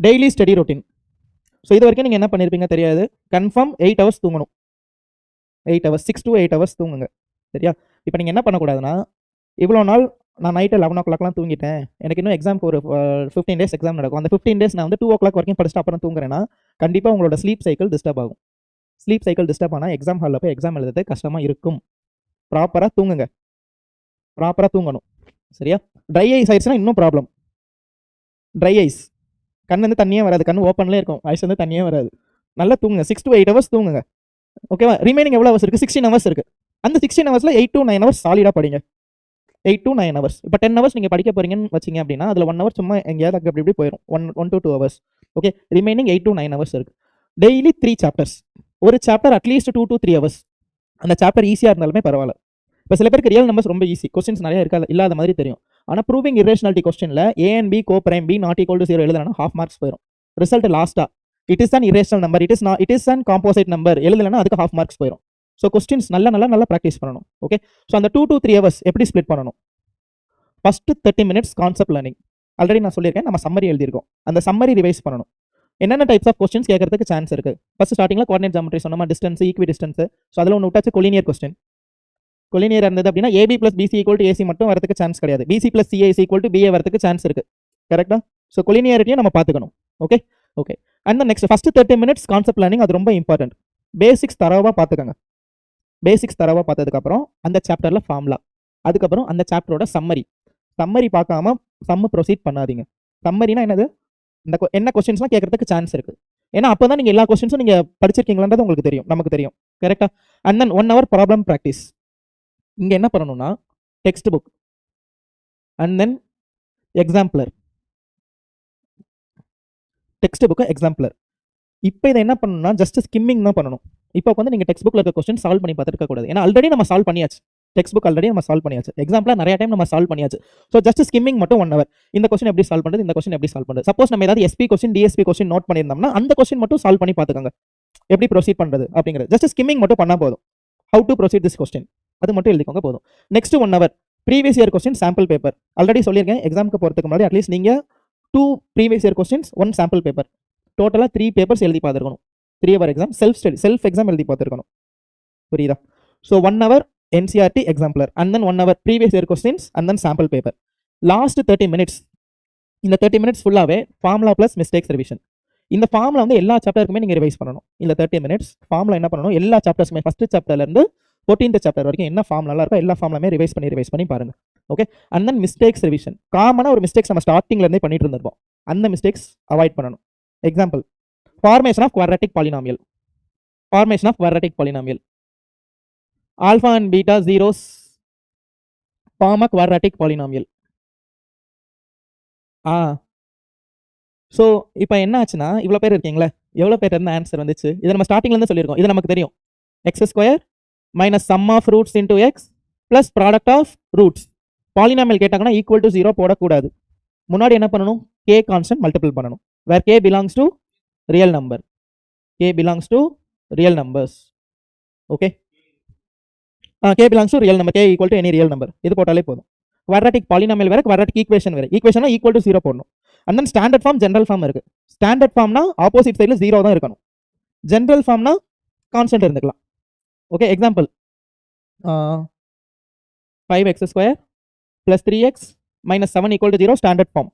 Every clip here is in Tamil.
Daily study routine. ஸோ இது வரைக்கும் நீங்கள் என்ன பண்ணியிருப்பீங்க தெரியாது. கன்ஃபார்ம் 8 ஹவர்ஸ் தூங்கணும். 8 ஹவர்ஸ், 6 to 8 ஹவர்ஸ் தூங்குங்க. சரியா? இப்போ நீங்கள் என்ன பண்ணக்கூடாதுன்னா, இவ்வளோ நாள் நான் நைட்டு 11 o'clockலாம் தூங்கிட்டேன், எனக்கு இன்னும் எக்ஸாம்க்கு ஒரு 15 days எக்ஸாம் நடக்கும், அந்த 15 days நான் வந்து 2 o'clock வரைக்கும் படிச்சுட்டு அப்புறம் தூங்குறேன்னா கண்டிப்பாக உங்களோட ஸ்லீப் சைக்கிள் டிஸ்டர்ப் ஆகும். ஸ்லீப் சைக்கிள் டிஸ்டர்ப் ஆனால் எக்ஸாம் ஹாலில் போய் எக்ஸாம் எழுதுறது கஷ்டமாக இருக்கும். ப்ராப்பராக தூங்குங்க, ப்ராப்பராக தூங்கணும். சரியா? ட்ரை ஐஸ் ஆயிடுச்சுன்னா இன்னும் ப்ராப்ளம். ட்ரை ஐஸ், கண் வந்து தண்ணியே வராது, கண் ஓப்பன்லேயே இருக்கும், ஐஸ் வந்து தண்ணியே வராது. நல்லா தூங்குங்க, 6 to 8 ஹவர்ஸ் தூங்குங்க. ஓகேவா? ரிமைனிங் எவ்வளோ ஹவர்ஸ் இருக்குது? 16 ஹவர்ஸ் இருக்குது. அந்த 16 ஹவர்ஸில் 8 to 9 ஹவர்ஸ் சாலிடாக படிங்க. 8 to 9 ஹவர்ஸ். இப்போ 10 ஹவர்ஸ் நீங்கள் படிக்க போகிறீங்கன்னு வச்சிங்க அப்படின்னா அதில் 1 ஹவர் சும்மா எங்கேயாவது அப்படி இப்படி போயிடும். 1 to 2 hours. Okay, remaining 8 to 9 hours இருக்குது. Daily 3 chapters. ஒரு சாப்டர் அட்லீஸ்ட் 2 to 3 ஹவர்ஸ். அந்த சாப்டர் ஈஸியாக இருந்தாலுமே பரவாயில்ல. இப்போ சில பேருக்கு ரியல் நம்பர்ஸ் ரொம்ப ஈஸி, கொஸ்டின்ஸ் நிறைய இருக்காது, இல்லாத மாதிரி தெரியும். ஆனால் ப்ரூவிங் இரேஷனாலிட்டி கொஸ்டினில் A and B co prime B not equal to 0 எழுதலைன்னா half marks போயிடும். ரிசல்ட் லாஸ்ட்டாக it is an irrational number, it is an composite number எழுதலைன்னா அதுக்கு half marks போயிடும். ஸோ கொஸ்டின்ஸ் நல்லா ப்ராக்டிஸ் பண்ணணும். ஓகே, ஸோ அந்த 2 to 3 ஹவர்ஸ் எப்படி ஸ்ப்ளிட் பண்ணணும்? First 30 minutes concept learning. Already நான் சொல்லியிருக்கேன், நம்ம சம்மரி எழுதியிருக்கோம். அந்த சம்மரி ரிவைஸ் பண்ணணும். என்னென்ன டைப்ஸ் ஆஃப் கொஸ்டின்ஸ் கேட்கறதுக்கு சான்ஸ் இருக்குது? ஃபஸ்ட் ஸ்டார்டிங்கில் கோஆர்டினேட் ஜாமெட்ரி சொன்னோமா, டிஸ்டன்ஸ், ஈக்வி டிஸ்டன்ஸ். ஸோ அதில் ஒன்று விட்டாச்சு கொலினியர் கொஸ்டின். கொலினியர் இருந்தது அப்படின்னா AB + BC = AC மட்டும் வரதுக்கு சான்ஸ் கிடையாது. BC + CA = BA வரதுக்கு சான்ஸ் இருக்குது. கரெக்டாக? ஸோ கொலினியாரிட்டியை நம்ம பார்த்துக்கணும். Okay okay. And next first 30 minutes concept learning, அது ரொம்ப இம்பார்ட்டன்ட். பேசிக்ஸ் தரவாக பார்த்துக்கோங்க. பேசிக்ஸ் தரவாக பார்த்ததுக்கப்புறம் அந்த சாப்டரில் ஃபார்முலா, அதுக்கப்புறம் அந்த சாப்டரோட சம்மரி பார்க்காம சம்மு ப்ரொசீட் பண்ணாதீங்க. சம்மரினா என்னது? இந்த என்ன கொஸ்டின்ஸ்லாம் கேட்கறதுக்கு சான்ஸ் இருக்குது. ஏன்னா அப்போ தான் நீங்கள் எல்லா கொஸ்டின்ஸும் நீங்கள் படிச்சிருக்கீங்களான்றது உங்களுக்கு தெரியும், நமக்கு தெரியும். கரெக்டாக? And then 1 hour problem practice. இங்கே என்ன பண்ணணும்னா text book and then எக்ஸாம்பிளர். Text book எக்ஸாம்பிளர். இப்போ இதை என்ன பண்ணணும்னா ஜஸ்ட் ஸ்கிம்மிங் தான் பண்ணணும். இப்போ வந்து நீங்கள் டெக்ஸ்ட் புக்கில் இருக்க கொஸ்டின் சால்வ் பண்ணி பார்த்துருக்க கூடாது. ஏன்னா ஆல்ரெடி நம்ம சால்வ் பண்ணியாச்சு. டெக்ஸ்ட் புக் ஆல்ரெடி நம்ம சால்வ் பண்ணியாச்சு. எக்ஸாம்பிளாக நிறைய டைம் நம்ம சால்வ் பண்ணியாச்சு. ஸோ ஜஸ்ட் ஸ்கிம்மிங் மட்டும் 1 hour. இந்த கொஸ்டின் எப்படி சால்வ் பண்ணுறது, இந்த கொஸ்டின் எப்படி சால்வ் பண்ணுறது. சப்போஸ் நம்ம ஏதாவது SP question DSP question note பண்ணியிருந்தோம்னா அந்த கொஸ்டின் மட்டும் சால்வ் பண்ணி பார்த்துக்கோங்க, எப்படி ப்ரொசீட் பண்ணுறது அப்படிங்கிறது. ஜஸ்ட் ஸ்கிம்மிங் மட்டும் பண்ணால் போதும். How to proceed this question அது மட்டும் எழுதிக்கோங்க போதும். Next 1 hour previous year question sample paper. Already சொல்லியிருக்கேன், எக்ஸாமுக்கு போகிறதுக்கு முன்னாடி அட்லீஸ்ட் நீங்கள் 2 previous year questions 1 sample paper, டோட்டலாக 3 பேப்பர்ஸ் எழுதி பார்த்துருக்கணும். 3 hour எக்ஸாம், செல்ஃப் எக்ஸாம் எழுதி பார்த்துருக்கணும். புரியுதா? So 1 hour NCERT எக்ஸாம்பிளர் and then 1 hour previous year questions and then sample paper. Last 30 minutes, இந்த 30 minutes ஃபுல்லாகவே ஃபார்முலா ப்ளஸ் மிஸ்டேக்ஸ் ரிவிஷன். இந்த ஃபார்முலா வந்து எல்லா சாப்டருக்குமே நீங்கள் ரிவைஸ் பண்ணணும். இந்த 30 minutes ஃபார்முலா என்ன பண்ணணும், எல்லா சாப்டர்ஸுமே ஃபஸ்ட்டு சாப்டர்லேருந்து 14th சாப்டர் வரைக்கும் என்ன ஃபார்முலா இருக்கோ எல்லா ஃபார்முலாமே ரிவைஸ் பண்ணி பாருங்க. Okay. And then mistakes revision. காமனாக ஒரு மிஸ்டேக்ஸ் நம்ம ஸ்டார்டிங்லேருந்தே பண்ணிட்டு இருந்திருப்போம், அந்த மிஸ்டேக்ஸ் அவாய்ட் பண்ணணும். Example, formation of quadratic polynomial. Alpha and beta zeros form a quadratic polynomial. So இப்போ என்ன ஆச்சுன்னா, இவ்வளோ பேர் இருக்கீங்களா, எவ்வளோ பேர் இருந்த ஆன்சர் வந்துச்சு? இதை நம்ம ஸ்டார்டிங்லேருந்து சொல்லியிருக்கோம், இது நமக்கு தெரியும். x² - sum of roots into x plus product of roots. Polynomial கேட்டாங்கன்னா ஈக்குவல் டு 0 போடக்கூடாது. முன்னாடி என்ன பண்ணணும், k கான்ஸ்டன்ட் மல்டிபிள் பண்ணணும். வேர் k belongs to real number. K belongs to real numbers. Okay. K belongs to real number. K equal to any real number. இது போட்டாலே போதும். quadratic polynomial வேற, quadratic equation வேற. ஈக்குவேஷனா ஈக்குவல் டு 0 போடணும். And then standard form, general form இருக்கு. ஸ்டாண்டர்ட் ஃபார்ம்னா ஆப்போசிட் சைடில் 0 தான் இருக்கணும். ஜென்ரல் ஃபார்ம்னா கான்ஸ்டன்ட் இருந்துக்கலாம். Okay. Example, 5x² + 3x - 7 = 0 standard form.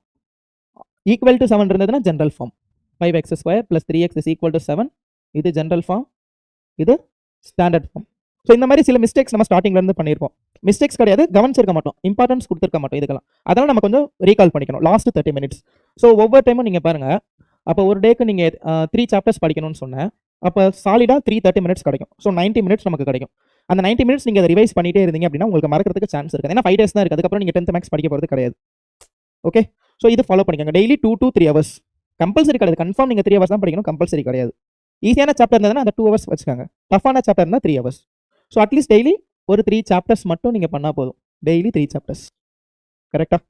Equal to 7 இருந்ததுன்னா ஜென்ரல் ஃபார்ம். 5x² + 3x = 7, இது ஜென்ரல் ஃபார்ம், இது ஸ்டாண்டர்ட் ஃபார்ம். ஸோ இந்த மாதிரி சில மிஸ்டேக்ஸ் நம்ம ஸ்டார்டிங்லேருந்து பண்ணியிருப்போம். மிஸ்டேக்ஸ் கிடையாது, கவனிச்சிருக்க மாட்டோம், இம்பார்ட்டன்ஸ் கொடுத்துருக்க மாட்டோம் இதுக்கெல்லாம். அதெல்லாம் நம்ம கொஞ்சம் ரீகால் பண்ணிக்கணும் லாஸ்ட் 30 minutes. ஸோ ஒவ்வொரு டைமும் நீங்கள் பாருங்கள், அப்போ ஒரு டேக்கு நீங்கள் 3 சாப்டர்ஸ் படிக்கணும்னு சொன்னேன், அப்போ சாலிடாக 30 minutes கிடைக்கும். ஸோ 90 minutes நமக்கு கிடைக்கும். அந்த 90 minutes நீங்கள் அதை ரிவைஸ் பண்ணிட்டே இருந்தீங்க அப்படின்னா உங்களுக்கு மறக்கிறதுக்கு சான்ஸ் இருக்குது. ஏன்னா 5 days தான் இருக்குது, அதுக்கப்புறம் நீங்கள் 10th மேக்ஸ் படிக்க போகிறது கிடையாது. ஓகே. ஸோ இது ஃபாலோ பண்ணிக்கோங்க. டெய்லி 2 to 3 hours கம்பல்சரி கிடையாது. கன்ஃபார்ம் நீங்கள் 3 hours தான் படிக்கணும், கம்பல்சரி கிடையாது. ஈஸியான சாப்டர் இருந்ததுன்னா அந்த 2 hours வச்சுக்கோங்க. டஃபான சாப்டர் இருந்தால் 3 hours. ஸோ அட்லீஸ்ட் டெய்லி ஒரு 3 சாப்டர்ஸ் மட்டும் நீங்கள் பண்ணால் போதும். Daily 3 chapters. கரெக்டாக?